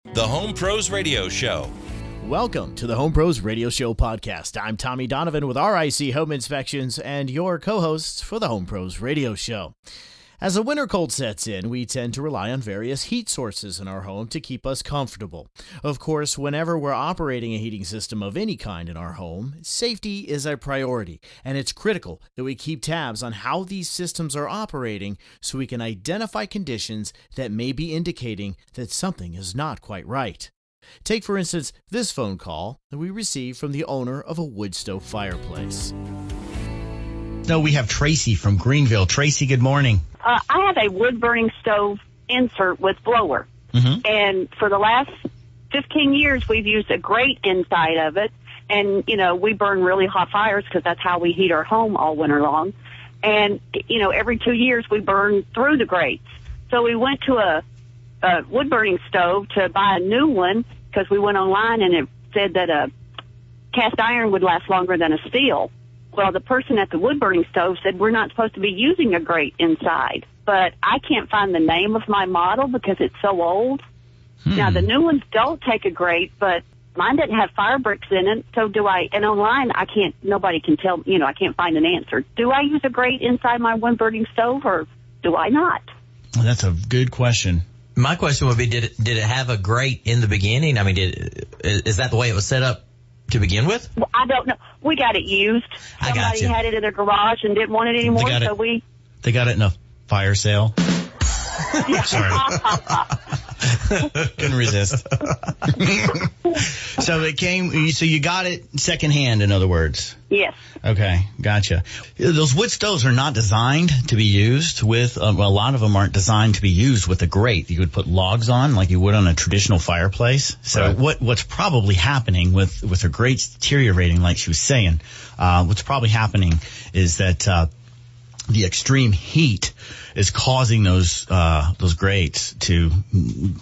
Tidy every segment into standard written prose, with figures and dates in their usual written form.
The Home Pros Radio Show. Welcome to the Home Pros Radio Show podcast. I'm Tommy Donovan with RIC Home Inspections and your co-host for the Home Pros Radio Show. As the winter cold sets in, we tend to rely on various heat sources in our home to keep us comfortable. Of course, whenever we're operating a heating system of any kind in our home, safety is a priority, and it's critical that we keep tabs on how these systems are operating so we can identify conditions that may be indicating that something is not quite right. Take, for instance, this phone call that we received from the owner of a wood stove fireplace. No, we have Tracy from Greenville. Tracy, good morning. I have a wood-burning stove insert with blower, and for the last 15 years, we've used a grate inside of it, and, you know, we burn really hot fires because that's how we heat our home all winter long, and, you know, every 2 years we burn through the grates. So we went to a wood-burning stove to buy a new one because we went online and it said that a cast iron would last longer than a steel. Well, the person at the wood-burning stove said we're not supposed to be using a grate inside, but I can't find the name of my model because it's so old. Now, the new ones don't take a grate, but mine didn't have fire bricks in it, so do I. And online, nobody can tell, you know, I can't find an answer. Do I use a grate inside my wood-burning stove or do I not? Well, that's a good question. My question would be, did it have a grate in the beginning? I mean, is that the way it was set up to begin with? Well, I don't know. We got it used. Somebody had it in their garage and didn't want it anymore, They got it in a fire sale. Sorry. Couldn't resist. So you got it secondhand, in other words. Yes. Okay, gotcha. Those wood stoves are not designed to be used with, a lot of them aren't designed to be used with a grate. You would put logs on like you would on a traditional fireplace. So right. What's probably happening with her grates deteriorating, like she was saying, what's probably happening is that, the extreme heat is causing those grates to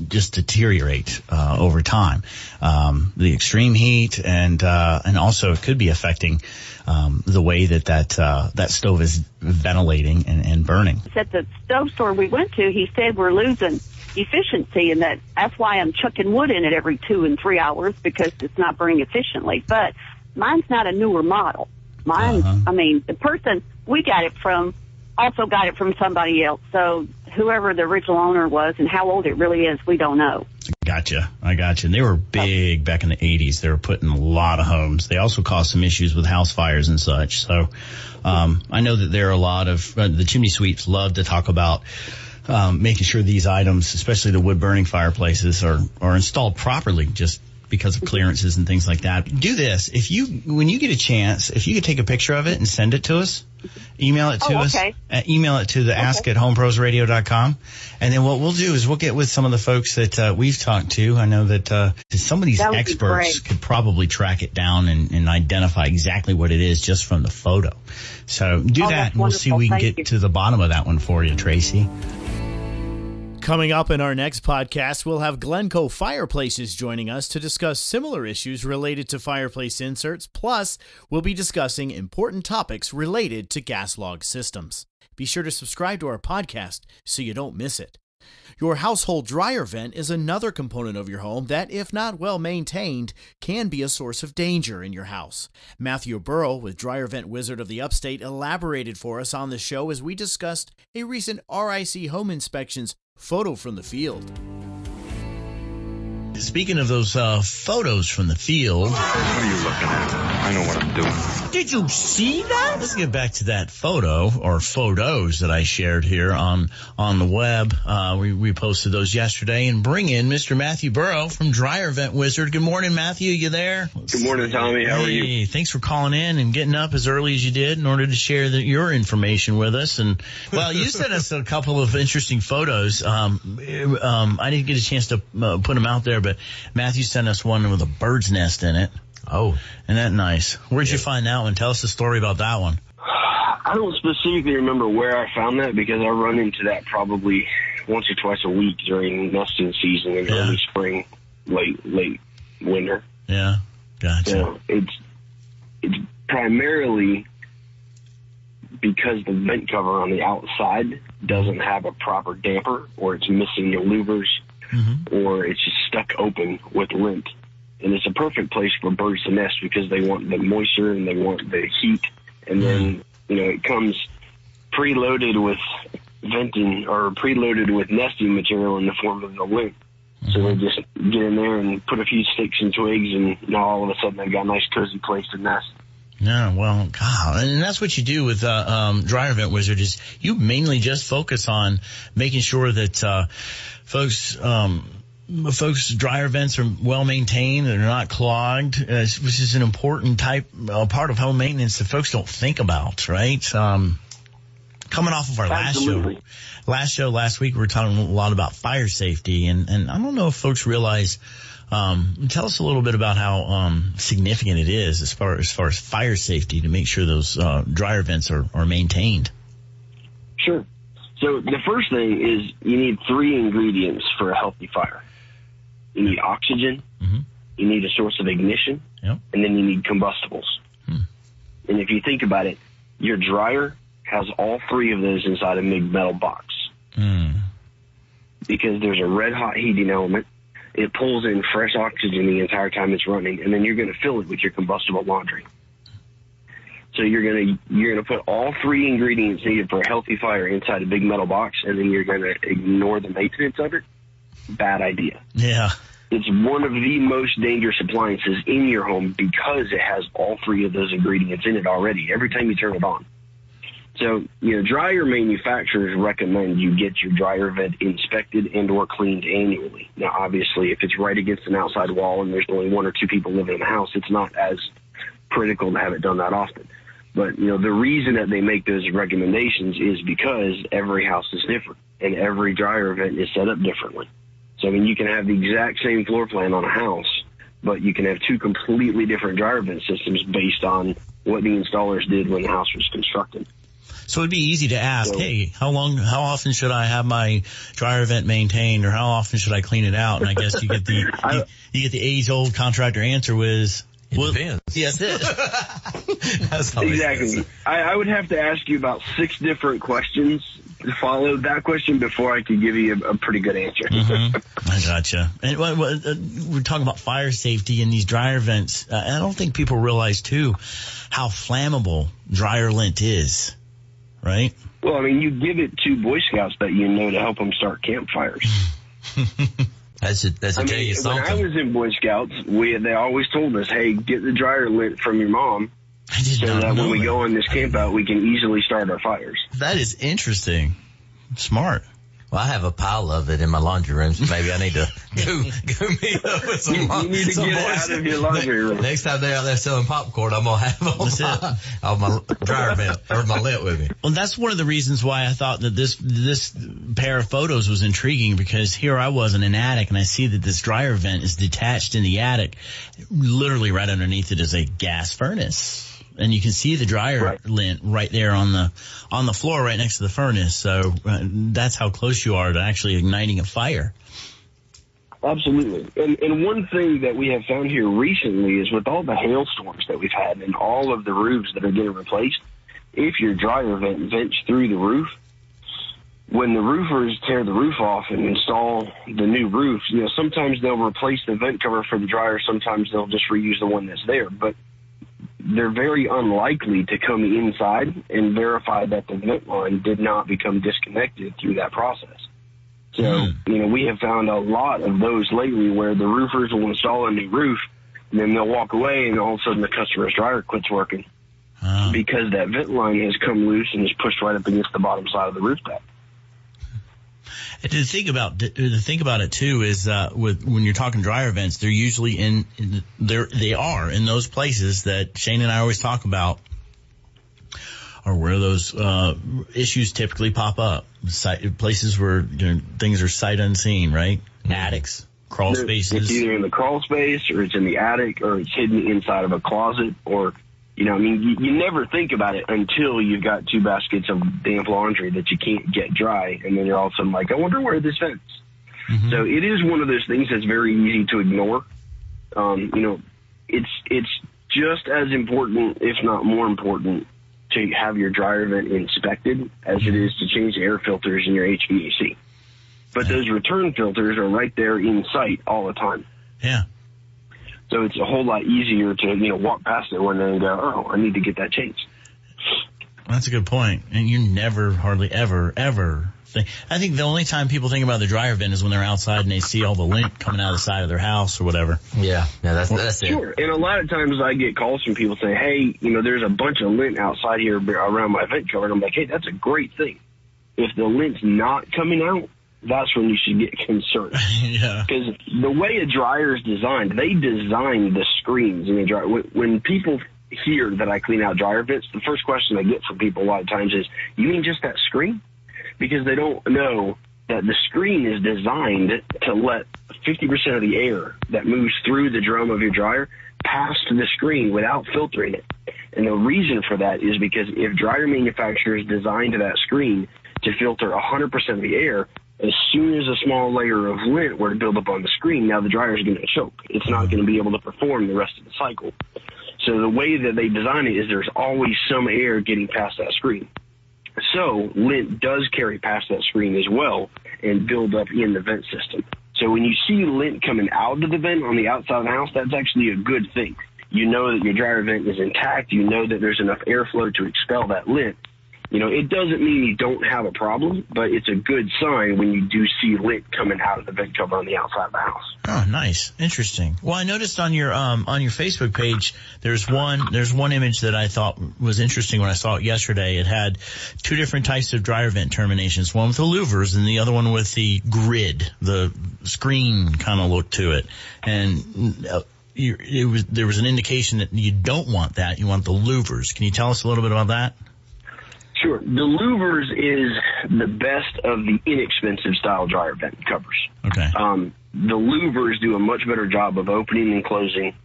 just deteriorate over time. The extreme heat and also it could be affecting the way that stove is ventilating and burning. At the stove store we went to, he said we're losing efficiency, and that's why I'm chucking wood in it every 2 and 3 hours because it's not burning efficiently. But mine's not a newer model. Mine, I mean, the person we got it from also got it from somebody else. So whoever the original owner was and how old it really is, we don't know. Gotcha. I gotcha. And they were big back in the 80s. They were put in a lot of homes. They also caused some issues with house fires and such. So I know that there are a lot of the chimney sweeps love to talk about making sure these items, especially the wood burning fireplaces, are installed properly, just because of clearances and things like that. Do this. When you get a chance, if you could take a picture of it and send it to us, email it to us. Email it to the ask@homeprosradio.com. And then what we'll do is we'll get with some of the folks that we've talked to. I know that some of these experts could probably track it down and identify exactly what it is just from the photo. So do that, and we'll see if we can get to the bottom of that one for you, Tracy. Coming up in our next podcast, we'll have Glencoe Fireplaces joining us to discuss similar issues related to fireplace inserts. Plus, we'll be discussing important topics related to gas log systems. Be sure to subscribe to our podcast so you don't miss it. Your household dryer vent is another component of your home that, if not well maintained, can be a source of danger in your house. Matthew Burrow with Dryer Vent Wizard of the Upstate elaborated for us on the show as we discussed a recent RIC Home Inspections photo from the field. Speaking of those photos from the field. What are you looking at? I know what I'm doing. Did you see that? Let's get back to that photo or photos that I shared here on the web. We posted those yesterday, and bring in Mr. Matthew Burrow from Dryer Vent Wizard. Good morning, Matthew. You there? Good morning, Tommy. How are you? Hey, thanks for calling in and getting up as early as you did in order to share your information with us. And well, you sent us a couple of interesting photos. I didn't get a chance to put them out there, but Matthew sent us one with a bird's nest in it. Oh, isn't that nice? Where'd you find that one? Tell us the story about that one. I don't specifically remember where I found that because I run into that probably once or twice a week during nesting season in early spring, late winter. Yeah, gotcha. So it's primarily because the vent cover on the outside doesn't have a proper damper, or it's missing the louvers, or it's just stuck open with lint. And it's a perfect place for birds to nest because they want the moisture and they want the heat. And then, it comes preloaded with venting or preloaded with nesting material in the form of the lint. So they just get in there and put a few sticks and twigs, and now all of a sudden they've got a nice cozy place to nest. Yeah, well, God, and that's what you do with Dryer Vent Wizard is you mainly just focus on making sure that folks' dryer vents are well maintained and they're not clogged, which is an important part of home maintenance that folks don't think about, right? Coming off of our last week, we were talking a lot about fire safety, and I don't know if folks realize. Tell us a little bit about how significant it is as far as fire safety to make sure those dryer vents are maintained. Sure. So the first thing is you need 3 ingredients for a healthy fire. You need oxygen, you need a source of ignition, and then you need combustibles. And if you think about it, your dryer has all 3 of those inside a big metal box. Because there's a red hot heating element. It pulls in fresh oxygen the entire time it's running, and then you're going to fill it with your combustible laundry. So you're going to put all 3 ingredients needed for a healthy fire inside a big metal box, and then you're going to ignore the maintenance of it. Bad idea. Yeah. It's one of the most dangerous appliances in your home because it has all 3 of those ingredients in it already every time you turn it on. So, dryer manufacturers recommend you get your dryer vent inspected and or cleaned annually. Now, obviously, if it's right against an outside wall and there's only 1 or 2 people living in the house, it's not as critical to have it done that often. But, the reason that they make those recommendations is because every house is different and every dryer vent is set up differently. So, you can have the exact same floor plan on a house, but you can have 2 completely different dryer vent systems based on what the installers did when the house was constructed. So it'd be easy to ask, hey, how often should I have my dryer vent maintained, or how often should I clean it out? And I guess you get the age-old contractor answer was, it depends. Yes, it. That's exactly. I would have to ask you about 6 different questions to follow that question before I could give you a pretty good answer. I gotcha. And we're talking about fire safety in these dryer vents. I don't think people realize too how flammable dryer lint is. Right? Well, you give it to Boy Scouts that to help them start campfires. That's tell you something. When I was in Boy Scouts, they always told us, hey, get the dryer lint from your mom so that when we go on this camp out, we can easily start our fires. That is interesting. Smart. Well, I have a pile of it in my laundry room, so maybe I need to go meet up with some You need to get it out of your laundry room. Next time they're out there selling popcorn, I'm going to have all my dryer vent or my lint with me. Well, that's one of the reasons why I thought that this pair of photos was intriguing, because here I was in an attic and I see that this dryer vent is detached in the attic. Literally right underneath it is a gas furnace. And you can see the dryer lint right there on the floor right next to the furnace. So that's how close you are to actually igniting a fire. Absolutely. And one thing that we have found here recently is with all the hailstorms that we've had and all of the roofs that are getting replaced, if your dryer vent vents through the roof, when the roofers tear the roof off and install the new roof, sometimes they'll replace the vent cover for the dryer. Sometimes they'll just reuse the one that's there. But they're very unlikely to come inside and verify that the vent line did not become disconnected through that process. So, we have found a lot of those lately where the roofers will install a new roof and then they'll walk away and all of a sudden the customer's dryer quits working because that vent line has come loose and is pushed right up against the bottom side of the roof deck. And to think about it too is when you're talking dryer vents, they're usually they are in those places that Shane and I always talk about, are where those issues typically pop up. Places where things are sight unseen, right? Attics, crawl spaces. It's either in the crawl space, or it's in the attic, or it's hidden inside of a closet, or you never think about it until you've got 2 baskets of damp laundry that you can't get dry, and then you're all of a sudden like, I wonder where this vents. So it is one of those things that's very easy to ignore. It's just as important, if not more important, to have your dryer vent inspected as it is to change the air filters in your HVAC. But those return filters are right there in sight all the time. Yeah. So it's a whole lot easier to, walk past it one day and go, oh, I need to get that changed. That's a good point. And you never, hardly ever think. I think the only time people think about the dryer vent is when they're outside and they see all the lint coming out of the side of their house or whatever. Yeah, that's it. Sure. And a lot of times I get calls from people saying, hey, there's a bunch of lint outside here around my vent cover. And I'm like, hey, that's a great thing. If the lint's not coming out, that's when you should get concerned. Yeah. Because the way a dryer is designed, they design the screens in the dryer. When people hear that I clean out dryer vents, the first question I get from people a lot of times is, you mean just that screen? Because they don't know that the screen is designed to let 50% of the air that moves through the drum of your dryer pass to the screen without filtering it. And the reason for that is because if dryer manufacturers designed that screen to filter 100% of the air, as soon as a small layer of lint were to build up on the screen, now the dryer is going to choke. It's not going to be able to perform the rest of the cycle. So the way that they design it is there's always some air getting past that screen. So lint does carry past that screen as well and build up in the vent system. So when you see lint coming out of the vent on the outside of the house, that's actually a good thing. You know that your dryer vent is intact. You know that there's enough airflow to expel that lint. It doesn't mean you don't have a problem, but it's a good sign when you do see lint coming out of the vent cover on the outside of the house. Oh, nice. Interesting. Well, I noticed on your Facebook page, there's one image that I thought was interesting when I saw it yesterday. It had two different types of dryer vent terminations, one with the louvers and the other one with the grid, the screen kind of look to it. And there was an indication that you don't want that. You want the louvers. Can you tell us a little bit about that? Sure. The louvers is the best of the inexpensive style dryer vent covers. Okay. The louvers do a much better job of opening and closing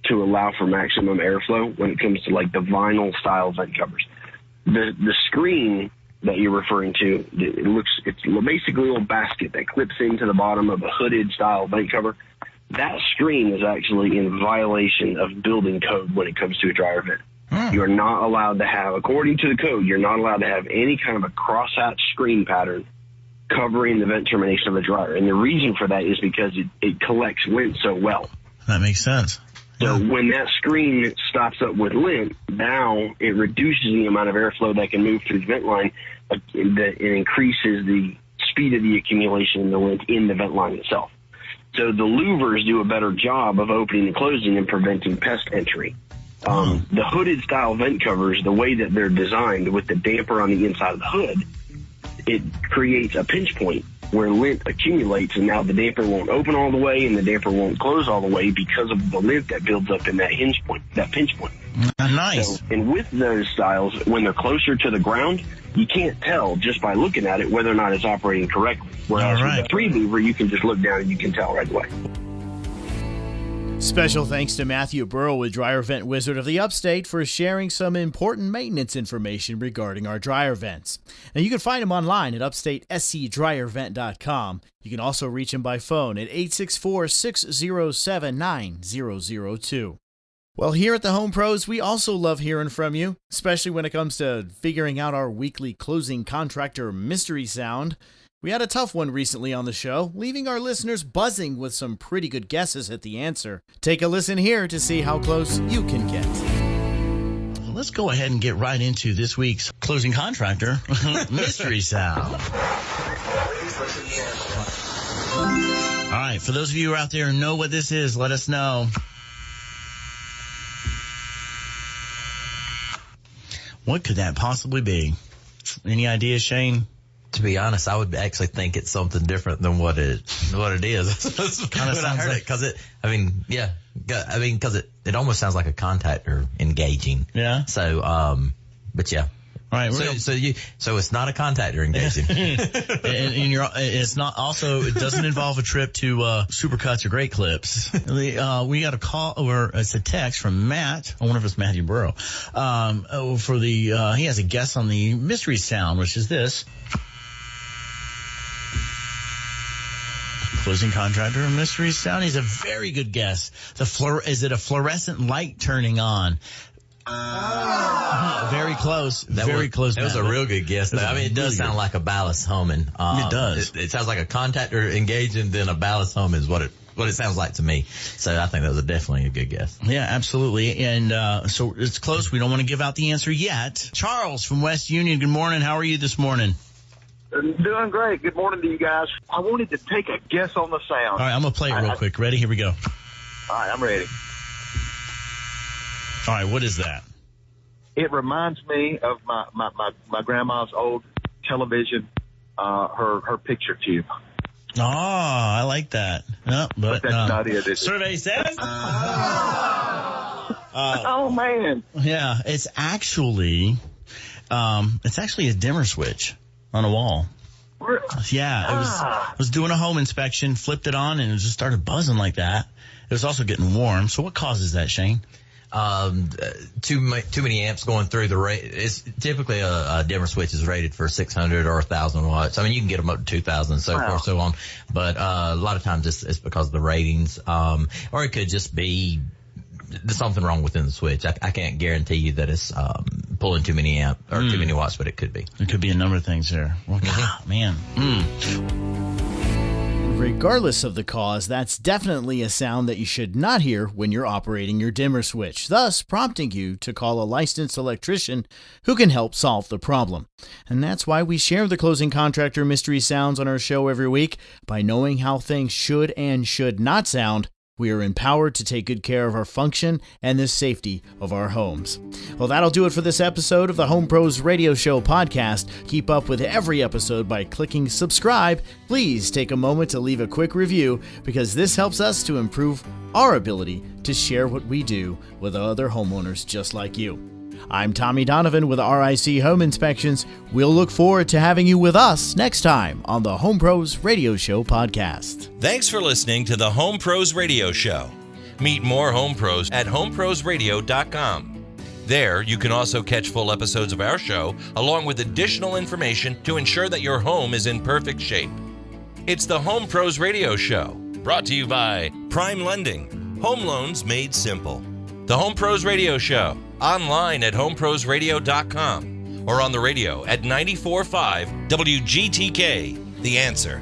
to allow for maximum airflow when it comes to like the vinyl style vent covers. The screen that you're referring to, it's basically a little basket that clips into the bottom of a hooded style vent cover. That screen is actually in violation of building code when it comes to a dryer vent. You're not allowed to have, according to the code, you're not allowed to have any kind of a crosshatch screen pattern covering the vent termination of the dryer. And the reason for that is because it collects lint so well. That makes sense. So when that screen stops up with lint, now it reduces the amount of airflow that can move through the vent line. It increases the speed of the accumulation of the lint in the vent line itself. So the louvers do a better job of opening and closing and preventing pest entry. The hooded style vent covers, the way that they're designed with the damper on the inside of the hood, it creates a pinch point where lint accumulates, and now the damper won't open all the way and the damper won't close all the way because of the lint that builds up in that pinch point. Nice. So, and with those styles, when they're closer to the ground, you can't tell just by looking at it whether or not it's operating correctly. Whereas with the 3-louver, you can just look down and you can tell right away. Special thanks to Matthew Burrow with Dryer Vent Wizard of the Upstate for sharing some important maintenance information regarding our dryer vents. Now you can find him online at upstatescdryervent.com. You can also reach him by phone at 864-607-9002. Well, here at the Home Pros, we also love hearing from you, especially when it comes to figuring out our weekly Closing Contractor Mystery Sound. We had a tough one recently on the show, leaving our listeners buzzing with some pretty good guesses at the answer. Take a listen here to see how close you can get. Let's go ahead and get right into this week's Closing Contractor Mystery Sound. All right, for those of you out there who know what this is, let us know. What could that possibly be? Any ideas, Shane? To be honest, I would actually think it's something different than what it is. Kind of sounds like, because it almost sounds like a contactor engaging. Yeah. So, but yeah. All right. So it's not a contactor engaging. and it's not also, it doesn't involve a trip to, Supercuts or Great Clips. We got a call, or it's a text from Matt. I wonder if it's Matthew Burrow. He has a guess on the mystery sound, which is this. Closing Contractor Mystery Sound. He's a very good guess. Is it a fluorescent light turning on? Very close. Very close. That was a real good guess, though. I mean, it does sound like a ballast humming. It does. It sounds like a contactor engaging, then a ballast hum is what it sounds like to me. So I think that was definitely a good guess. Yeah, absolutely. And so it's close. We don't want to give out the answer yet. Charles from West Union, good morning. How are you this morning? Doing great. Good morning to you guys. I wanted to take a guess on the sound. All right, I'm going to play it real quick. Ready? Here we go. All right, I'm ready. All right, what is that? It reminds me of my grandma's old television, her picture tube. Oh, I like that. No, but that's not it, is it? Survey says. Oh man. Yeah, it's actually a dimmer switch on a wall. Yeah, I was doing a home inspection, flipped it on, and it just started buzzing like that. It was also getting warm. So what causes that, Shane? Too many amps going through the rate. It's typically a dimmer switch is rated for 600 or 1,000 watts. I mean, you can get them up to 2,000 and so forth, so on. But a lot of times it's because of the ratings, or it could just be there's something wrong within the switch. I can't guarantee you that it's pulling too many amp or too many watts, but it could be. There could be a number of things there. Well, God, man. Regardless of the cause, that's definitely a sound that you should not hear when you're operating your dimmer switch, thus prompting you to call a licensed electrician who can help solve the problem. And that's why we share the Closing Contractor Mystery Sounds on our show every week. By knowing how things should and should not sound, we are empowered to take good care of our function and the safety of our homes. Well, that'll do it for this episode of the Home Pros Radio Show podcast. Keep up with every episode by clicking subscribe. Please take a moment to leave a quick review because this helps us to improve our ability to share what we do with other homeowners just like you. I'm Tommy Donovan with RIC Home Inspections. We'll look forward to having you with us next time on the Home Pros Radio Show podcast. Thanks for listening to the Home Pros Radio Show. Meet more Home Pros at homeprosradio.com. There, you can also catch full episodes of our show, along with additional information to ensure that your home is in perfect shape. It's the Home Pros Radio Show, brought to you by Prime Lending, home loans made simple. The Home Pros Radio Show, online at homeprosradio.com or on the radio at 94.5 WGTK, The Answer.